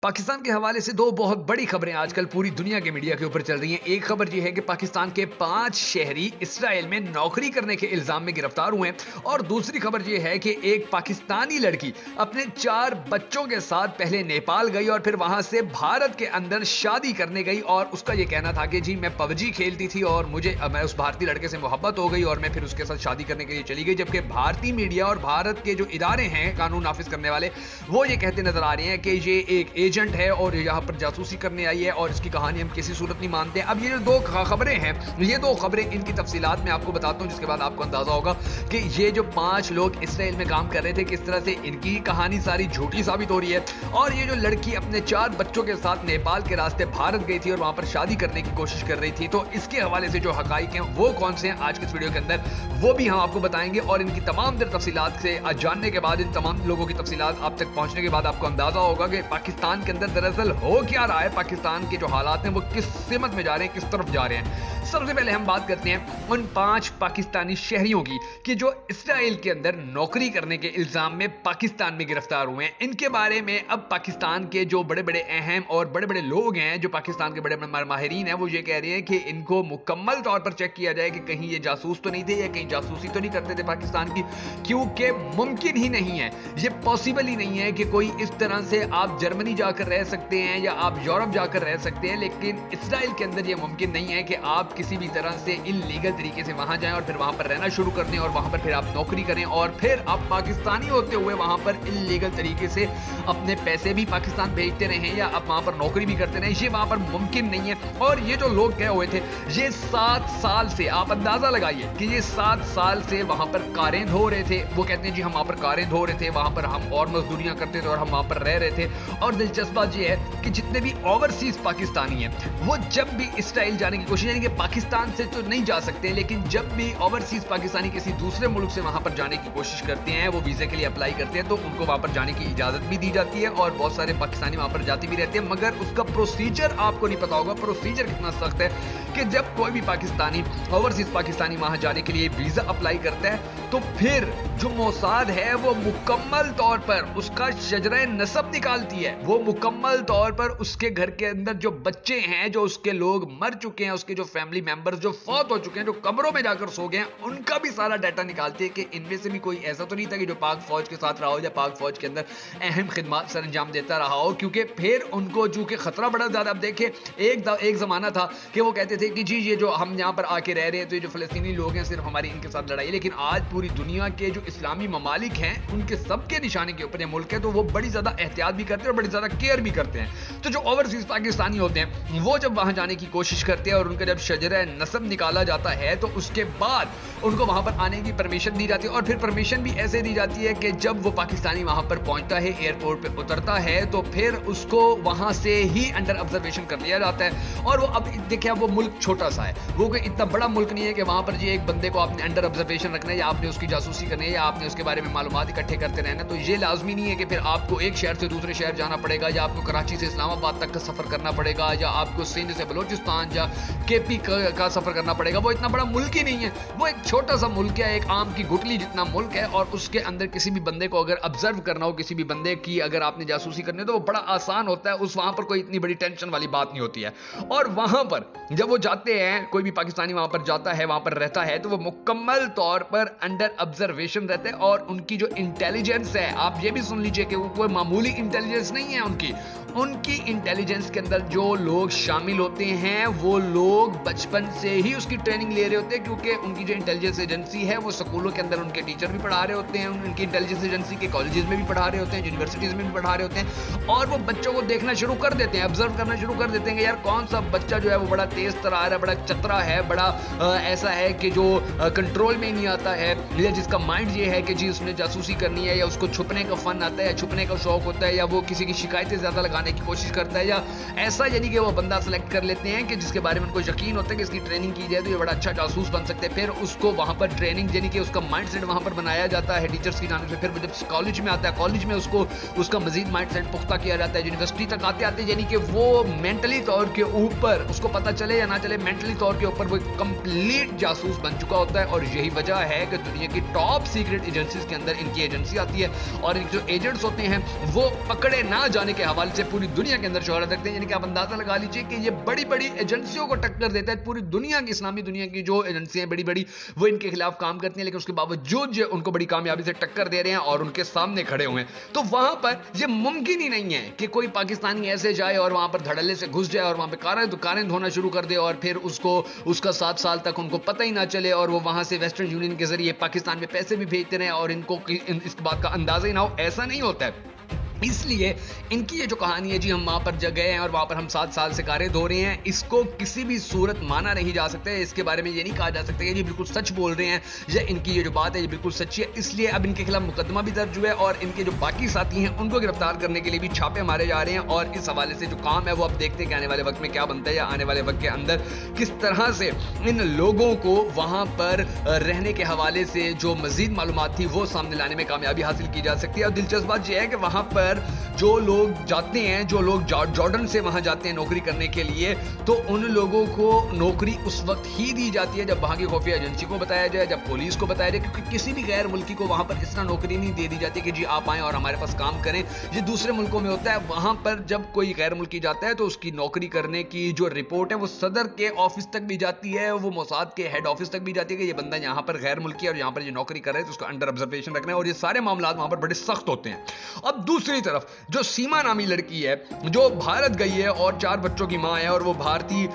पाकिस्तान के हवाले से दो बहुत बड़ी खबरें आजकल पूरी दुनिया के मीडिया के ऊपर चल रही हैं। एक खबर यह है कि पाकिस्तान के 5 शहरी इस्राएल में नौकरी करने के इल्जाम में गिरफ्तार हुए हैं और दूसरी खबर यह है कि एक पाकिस्तानी लड़की अपने 4 बच्चों के साथ पहले नेपाल गई और फिर वहां से भारत के अंदर शादी करने गई और उसका यह कहना था कि जी मैं पबजी खेलती थी और मैं उस भारतीय लड़के से मोहब्बत हो गई और मैं फिर उसके साथ शादी करने के लिए चली गई। जबकि भारतीय मीडिया और भारत के जो इदारे हैं कानून नाफिज करने वाले वो ये कहते नजर आ रहे हैं कि ये एक एजेंट है और यहां पर जासूसी करने आई है और इसकी कहानी हम किसी सूरत नहीं मानते हैं। अब ये जो दो खबरें हैं, ये दो खबरें, इनकी तफसीलात मैं आपको बताता हूं जिसके बाद आपको अंदाजा होगा कि ये जो 5 लोग इसराइल में काम कर रहे थे किस तरह से इनकी कहानी सारी झूठी साबित हो रही है और ये जो लड़की अपने 4 बच्चों के साथ नेपाल के रास्ते भारत गई थी और वहां पर शादी करने की कोशिश कर रही थी। तो इसके हवाले से जो हकाइक हैं वो कौन से हैं आज के इस वीडियो के अंदर वो भी हम आपको बताएंगे और इनकी तमाम तर तफसीलात से जानने के बाद, इन तमाम लोगों की तफसीलात आप तक पहुंचने के बाद आपको अंदाजा होगा कि पाकिस्तान के अंदर दरअसल हो क्या रहा है, पाकिस्तान के जो हालात हैं वो किस सिमत में जा रहे हैं, किस तरफ जा रहे हैं। सबसे पहले हम बात करते हैं उन 5 पाकिस्तानी शहरियों की कि जो इसराइल के अंदर नौकरी करने के इल्जाम में पाकिस्तान में गिरफ्तार हुए हैं। इनके बारे में अब पाकिस्तान के जो बड़े बड़े अहम और बड़े बड़े लोग हैं, जो पाकिस्तान के बड़े बड़े माहिरीन हैं, वो ये कह रहे हैं कि इनको मुकम्मल तौर पर चेक किया जाए कि कहीं ये जासूस तो नहीं थे या कहीं जासूसी तो नहीं करते थे पाकिस्तान की, क्योंकि मुमकिन ही नहीं है, ये पॉसिबल ही नहीं है कि कोई इस तरह से आप जर्मनी जाकर रह सकते हैं या आप यूरोप जाकर रह सकते हैं, लेकिन इसराइल के अंदर यह मुमकिन नहीं है कि आप किसी भी तरह से इल्लीगल तरीके से वहां जाएं और फिर वहां पर रहना शुरू कर दें और वहां पर फिर आप नौकरी करें और फिर आप पाकिस्तानी होते हुए वहां पर इल्लीगल तरीके से अपने पैसे भी पाकिस्तान भेजते रहें या आप वहां पर नौकरी भी करते रहें। ये वहां पर मुमकिन नहीं है। और ये जो लोग गए हुए थे ये 7 साल से, आप अंदाजा लगाइए कि ये 7 साल से वहां पर कारें धो रहे थे। वो कहते हैं जी हम वहां पर कारें धो रहे थे, वहां पर हम और मजदूरियां करते थे और हम वहां पर रह रहे थे। और दिलचस्प बात यह है कि जितने भी ओवरसीज पाकिस्तानी हैं वो जब भी इसराइल जाने की कोशिश, यानी कि पाकिस्तान से तो नहीं जा सकते, लेकिन जब भी ओवरसीज पाकिस्तानी किसी दूसरे मुल्क से वहां पर जाने की कोशिश करते हैं, वो वीजा के लिए अप्लाई करते हैं, तो उनको वहां पर जाने की इजाजत भी दी जाती है और बहुत सारे पाकिस्तानी वहां पर जाते भी रहते हैं। मगर उसका प्रोसीजर आपको नहीं पता होगा, प्रोसीजर कितना सख्त है कि जब कोई भी पाकिस्तानी, ओवरसीज पाकिस्तानी वहां जाने के लिए वीजा अप्लाई करता है तो फिर जो मोसाद है वो मुकम्मल तौर पर उसका शजरा नसब निकालती है। वो मुकम्मल तौर पर उसके घर के अंदर जो बच्चे हैं, जो उसके लोग मर चुके हैं, उसके जो फैमिली मेंबर्स जो फौत हो चुके हैं, जो कब्रों में जाकर सो गए हैं, उनका भी सारा डाटा निकालती है कि इनमें से भी कोई ऐसा तो नहीं था कि जो पाक फौज के साथ रहा हो या पाक फौज के अंदर अहम खिदमत सर अंजाम देता रहा हो, क्योंकि फिर उनको चूंकि खतरा बड़ा ज्यादा। अब देखिए एक जमाना था कि वो कहते थे कि जी ये जो हम यहाँ पर आके रह रहे हैं तो ये जो फलस्तीनी लोग हैं सिर्फ हमारी इनके साथ लड़ाई, लेकिन आज पूरी दुनिया के जो इस्लामी ममालिक हैं उनके सबके निशाने के ऊपर ये मुल्क है, तो वो बड़ी ज्यादा एहतियात भी करते हैं और बड़ी ज्यादा केयर भी करते हैं। तो जो ओवरसीज पाकिस्तानी होते हैं वो जब वहां जाने की कोशिश करते हैं और उनका जब शजरा नसब निकाला जाता है तो उसके बाद उनको वहां पर आने की परमिशन दी जाती है और फिर परमिशन भी ऐसे दी जाती है कि जब वो पाकिस्तानी वहां पर पहुंचता है, एयरपोर्ट पे उतरता है, तो फिर उसको वहां से ही अंडर ऑब्जर्वेशन कर लिया जाता है। और वो अब देखिए वो मुल्क छोटा सा है, वो कोई इतना बड़ा मुल्क नहीं है कि वहां पर जी एक बंदे को आपने अंडर ऑब्जर्वेशन रखना है या आपने उसकी जासूसी करनी है या आपने उसके बारे में मालूमात इकट्ठे करते रहना। तो ये लाजमी नहीं है कि फिर आपको एक शहर से दूसरे शहर जाना पड़ेगा या आपको कराची से इस्लामाबाद तक का सफर करना पड़ेगा या आपको सिंध से बलोचिस्तान या केपी का सफर करना पड़ेगा। वो इतना बड़ा मुल्क ही नहीं है, वो एक छोटा सा मुल्क है, एक आम की गुटली जितना मुल्क है और उसके अंदर किसी भी बंदे को अगर ऑब्जर्व करना हो, किसी भी बंदे की अगर आपने जासूसी करनी हो तो वो बड़ा आसान होता है। उस वहां पर कोई इतनी बड़ी टेंशन वाली बात नहीं होती है। और वहां पर जब वो जाते हैं, कोई भी पाकिस्तानी वहां पर जाता है, वहां पर रहता है, तो वो मुकम्मल तौर पर अंडर ऑब्जर्वेशन रहते हैं और उनकी जो इंटेलिजेंस है, आप ये भी सुन लीजिए कि वो कोई मामूली इंटेलिजेंस नहीं है। उनकी इंटेलिजेंस के अंदर जो लोग शामिल होते हैं वो लोग बचपन से ही उसकी ट्रेनिंग ले रहे होते हैं, क्योंकि उनकी जो इंटेलिजेंस एजेंसी है वो स्कूलों के अंदर उनके टीचर भी पढ़ा रहे होते हैं, उनकी इंटेलिजेंस एजेंसी के कॉलेजेस में भी पढ़ा रहे होते हैं, यूनिवर्सिटीज में भी पढ़ा रहे होते हैं और वो बच्चों को देखना शुरू कर देते हैं, ऑब्जर्व करना शुरू कर देते हैं कि यार कौन सा बच्चा जो है वो बड़ा तेज तरार है, बड़ा चतरा है, बड़ा ऐसा है कि जो कंट्रोल में नहीं आता है या जिसका माइंड ये है कि जी उसने जासूसी करनी है या उसको छुपने का फन आता है या छुपने का शौक होता है या वो किसी की शिकायतें ज्यादा लगाने की कोशिश कोशिश करता है, या ऐसा यानी कि वो बंदा सेलेक्ट कर लेते हैं कि जिसके बारे में उनको यकीन होता है कि इसकी ट्रेनिंग की जाए तो ये बड़ा अच्छा जासूस बन सकते हैं। फिर उसको वहां पर ट्रेनिंग यानी कि उसका माइंडसेट वहां पर बनाया जाता है टीचर्स की जानिब से। फिर वो जब कॉलेज में आता है, कॉलेज में उसको उसका मजीद माइंडसेट पुख्ता किया जाता है। यूनिवर्सिटी तक आते आते यानी कि वो मेंटली तौर के ऊपर, उसको पता चले या ना चले, मेंटली तौर के ऊपर वो कंप्लीट जासूस बन चुका होता है। और यही वजह है कि दुनिया की टॉप सीक्रेट एजेंसीज के अंदर इनकी एजेंसी आती है, और जो एजेंट्स होते हैं वो पकड़े ना जाने के हवाले से पूरी दुनिया के अंदर शोहरत रखते हैं। यानी कि आप अंदाजा लगा लीजिए कि ये बड़ी बड़ी एजेंसियों को टक्कर देता है। पूरी दुनिया की, इस्लामी दुनिया की जो एजेंसियां बड़ी बड़ी, वो इनके खिलाफ काम करती हैं, लेकिन उसके बावजूद जो उनको बड़ी कामयाबी से टक्कर दे रहे हैं और उनके सामने खड़े हुए हैं। तो वहां पर यह मुमकिन ही नहीं है कि कोई पाकिस्तानी ऐसे जाए और वहां पर धड़ल्ले से घुस जाए और वहां पे कारें धोना शुरू कर दे, और फिर उसको उसका 7 साल तक उनको पता ही ना चले, और वो वहां से वेस्टर्न यूनियन के जरिए पाकिस्तान में पैसे भी भेजते रहे और इनको इस बात का अंदाजा ही ना हो। ऐसा नहीं होता है। इसलिए इनकी ये जो कहानी है जी, हम वहां पर गए हैं और वहां पर हम 7 साल से कारें धो रहे हैं, इसको किसी भी सूरत माना नहीं जा सकता है। इसके बारे में ये नहीं कहा जा सकता कि ये बिल्कुल सच बोल रहे हैं या इनकी ये जो बात है ये बिल्कुल सच्ची है। इसलिए अब इनके खिलाफ मुकदमा भी दर्ज हुआ है और इनके जो बाकी साथी हैं उनको गिरफ्तार करने के लिए भी छापे मारे जा रहे हैं। और इस हवाले से जो काम है वो अब देखते हैं कि आने वाले वक्त में क्या बनता है, या आने वाले वक्त के अंदर किस तरह से इन लोगों को वहां पर रहने के हवाले से जो मजीद मालूमात थी वो सामने लाने में कामयाबी हासिल की जा सकती है। और दिलचस्प बात यह है कि वहां पर जो लोग जाते हैं, जो लोग जॉर्डन से वहां जाते हैं नौकरी करने के लिए, तो उन लोगों को नौकरी उस वक्त ही दी जाती है जब वहां की खुफिया एजेंसी को बताया जाए, जब पुलिस को बताया जाए, क्योंकि किसी भी गैर मुल्की को वहां पर इस तरह नौकरी नहीं दे दी जाती कि जी आप आए और हमारे पास काम करें। ये दूसरे मुल्कों में होता है। वहां पर जब कोई गैर मुल्की जाता है तो उसकी नौकरी करने की जो रिपोर्ट है वो सदर के ऑफिस तक भी जाती है, वो मोसाद के हेड ऑफिस तक भी जाती है कि ये बंदा यहाँ पर गैर मुल्की है और यहाँ पर ये नौकरी कर रहे हैं, तो उसको अंडर ऑब्जर्वेशन रखना है। और ये सारे मामला वहां पर बड़े सख्त होते हैं। अब दूसरी तरफ जो सीमा नामी लड़की है जो भारत गई है और 4 बच्चों की मां है, और वो भारतीय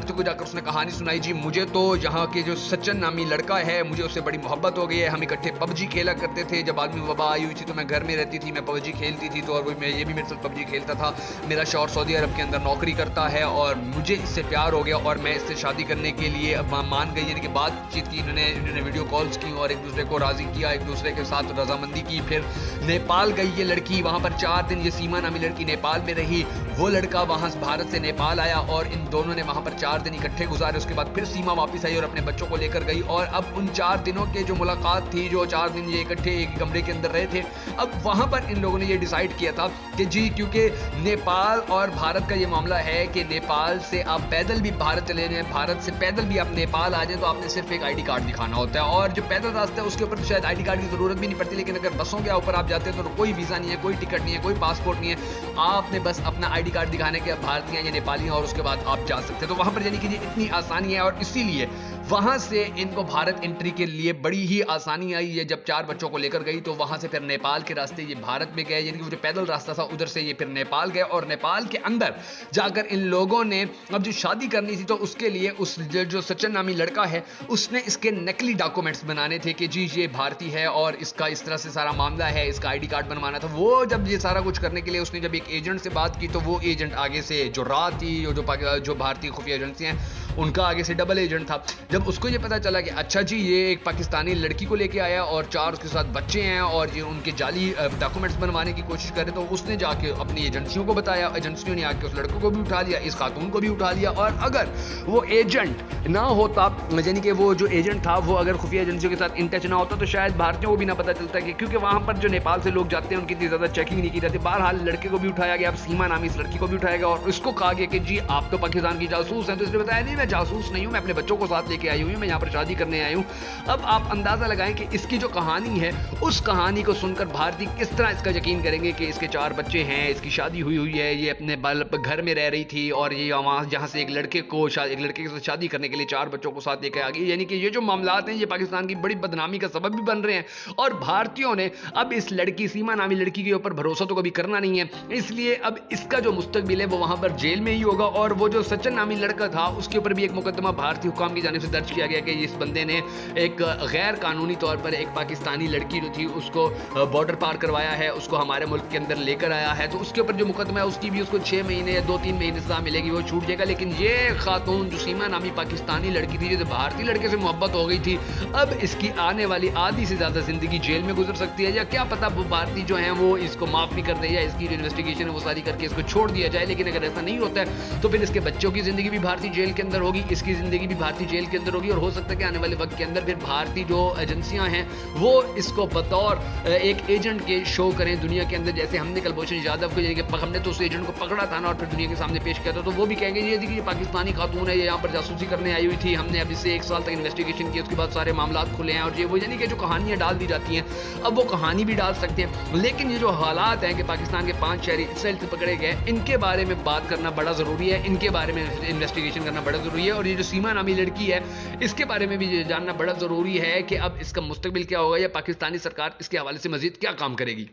को जाकर उसने कहानी सुनाई, जी मुझे तो यहाँ के जो सचिन नामी लड़का है मुझे उससे बड़ी मोहब्बत हो गई है। हम इकट्ठे पबजी खेला करते थे। जब आदमी वबा आई हुई थी तो मैं घर में रहती थी, मैं पबजी खेलती थी, तो और ये भी मेरे साथ पबजी खेलता था। मेरा शौहर सऊदी अरब के अंदर नौकरी करता है और मुझे इससे प्यार हो गया और मैं इससे शादी करने के लिए मान गई। यानी कि बातचीत की, इन्होंने वीडियो कॉल्स की और एक दूसरे को राजी किया, एक दूसरे के साथ रजामंदी की। फिर नेपाल गई ये लड़की, वहां पर 4 दिन ये सीमा नामी लड़की नेपाल में रही। वो लड़का वहां से भारत से नेपाल आया और इन दोनों ने वहां पर 4 दिन इकट्ठे गुजारे। उसके बाद फिर सीमा वापस आई और अपने बच्चों को लेकर गई। और अब उन 4 दिनों के जो मुलाकात थी, जो 4 दिन ये इकट्ठे एक कमरे के अंदर रहे थे, अब वहां पर इन लोगों ने ये डिसाइड किया था कि जी क्योंकि नेपाल और भारत का ये मामला है कि नेपाल से आप पैदल भी भारत चले जाएं, भारत से पैदल भी आप नेपाल आ जाए तो आपने सिर्फ एक आईडी कार्ड दिखाना होता है। और जो पैदल रास्ता है उसके ऊपर शायद आईडी कार्ड की जरूरत भी नहीं पड़ती, लेकिन अगर बसों के ऊपर आप जाते हैं तो कोई वीजा नहीं है, कोई टिकट नहीं है, कोई पासपोर्ट नहीं है, आपने बस अपना आईडी कार्ड दिखाने के भारतीय या नेपाली और उसके बाद आप जा सकते हैं। तो वहां पर यानी कि इतनी आसानी है और इसीलिए वहां से इनको भारत एंट्री के लिए बड़ी ही आसानी आई है। जब 4 बच्चों को लेकर गई तो वहां से फिर नेपाल के रास्ते ये भारत में गए, यानी कि वो जो पैदल रास्ता था उधर से ये फिर नेपाल गए। और नेपाल के अंदर जाकर इन लोगों ने अब जो शादी करनी थी तो उसके लिए उस जो सचिन नामी लड़का है उसने इसके नकली डॉक्यूमेंट्स बनाने थे कि जी ये भारतीय है और इसका इस तरह से सारा मामला है, इसका आईडी कार्ड बनवाना था। वो जब ये सारा कुछ करने के लिए उसने जब एक एजेंट से बात की तो वो एजेंट आगे से जो रात थी, जो भारतीय खुफिया एजेंसियां उनका आगे से डबल एजेंट था। जब उसको ये पता चला कि अच्छा जी ये एक पाकिस्तानी लड़की को लेके आया और 4 उसके साथ बच्चे हैं और ये उनके जाली डॉक्यूमेंट्स बनवाने की कोशिश कर रहे, तो उसने जाके अपनी एजेंसियों को बताया, एजेंसियों ने आके उस लड़कों को भी उठा लिया, इस खातून को भी उठा लिया। और अगर वो एजेंट ना होता, यानी कि वो जो एजेंट था वो अगर खुफिया एजेंसियों के साथ इन टच ना होता तो शायद भारतीयों को भी ना पता चलता, कि क्योंकि वहां पर जो नेपाल से लोग जाते हैं उनकी इतनी ज्यादा चेकिंग नहीं की जाती। बहरहाल लड़के को भी उठाया गया, अब सीमा नामी इस लड़की को भी उठाया गया और उसको कहा गया कि जी आप तो पाकिस्तान की जासूस हैं। तो इसने बताया नहीं मैं जासूस नहीं हूं, मैं अपने बच्चों को साथ लेके आई हुई हूं, मैं यहाँ पर शादी करने आई हूं। अब आप अंदाजा लगाएं कि इसकी जो कहानी है उस कहानी को सुनकर भारतीय किस तरह इसका यकीन करेंगे कि इसके 4 बच्चे हैं, इसकी शादी हुई है, ये अपने घर में रह रही थी और ये जहां से एक लड़के के साथ शादी करने के लिए 4 बच्चों को साथ लेकर आ गई। यानी कि ये जो मामलात हैं ये पाकिस्तान की बड़ी बदनामी का सबब भी बन रहे हैं। और भारतीयों ने अब इस लड़की सीमा नामी लड़की के ऊपर भरोसा तो कभी करना नहीं है, इसलिए अब इसका जो मुस्तकबिल है वो वहां पर जेल में ही होगा। और वो जो सचिन नामी लड़का था उसके ऊपर भी एक मुकदमा भारतीय हुकाम की जानिब से दर्ज किया गया कि इस बंदे ने एक गैर कानूनी तौर पर एक पाकिस्तानी लड़की जो थी उसको बॉर्डर पार करवाया है, उसको हमारे मुल्क के अंदर लेकर आया है। तो उसके ऊपर जो मुकदमा है उसकी भी उसको 6 महीने या 2-3 महीने सजा मिलेगी, वो छूट जाएगा। लेकिन ये खातून जो सीमा नामी पाकिस्तानी लड़की थी, जो भारतीय लड़के से मोहब्बत हो गई थी, अब इसकी आने वाली आधी से ज़्यादा ज़िंदगी जेल में गुजर सकती है, या क्या पता वो भारतीय जो है वो इसको माफ़ भी कर दे या इसकी जो इन्वेस्टिगेशन है वो सारी करके इसको छोड़ दिया जाए। लेकिन अगर ऐसा नहीं होता है तो फिर इसके बच्चों की ज़िंदगी भी भारतीय जेल के अंदर होगी, इसकी ज़िंदगी भी भारतीय जेल के अंदर होगी, और हो सकता है कि आने वाले वक्त के अंदर फिर भारतीय जो एजेंसियां हैं वो इसको बतौर एक एजेंट के शो करें दुनिया के अंदर। जैसे हमने कुलभूषण जाधव को हमने तो उस एजेंट को पकड़ा था ना और फिर दुनिया के सामने पेश किया था, तो वो भी कहेंगे ये पाकिस्तानी खातून है, ये यहाँ पर जासूसी करने आई हुई थी, हमने अब इससे 1 साल तक इन्वेस्टिगेशन की, उसके बाद सारे मामला खुले हैं। और ये वो यानी कि जो कहानियां डाल दी जाती हैं अब वो कहानी भी डाल सकते हैं। लेकिन ये जो हालात हैं कि पाकिस्तान के 5 शहरी इसराइल से पकड़े गए, इनके बारे में बात करना बड़ा ज़रूरी है, इनके बारे में इन्वेस्टिगेशन करना बड़ा ज़रूरी है। और ये जो सीमा नामी लड़की है इसके बारे में भी जानना बड़ा ज़रूरी है कि अब इसका मुस्तकबिल क्या होगा या पाकिस्तानी सरकार इसके हवाले से मजीद क्या काम करेगी।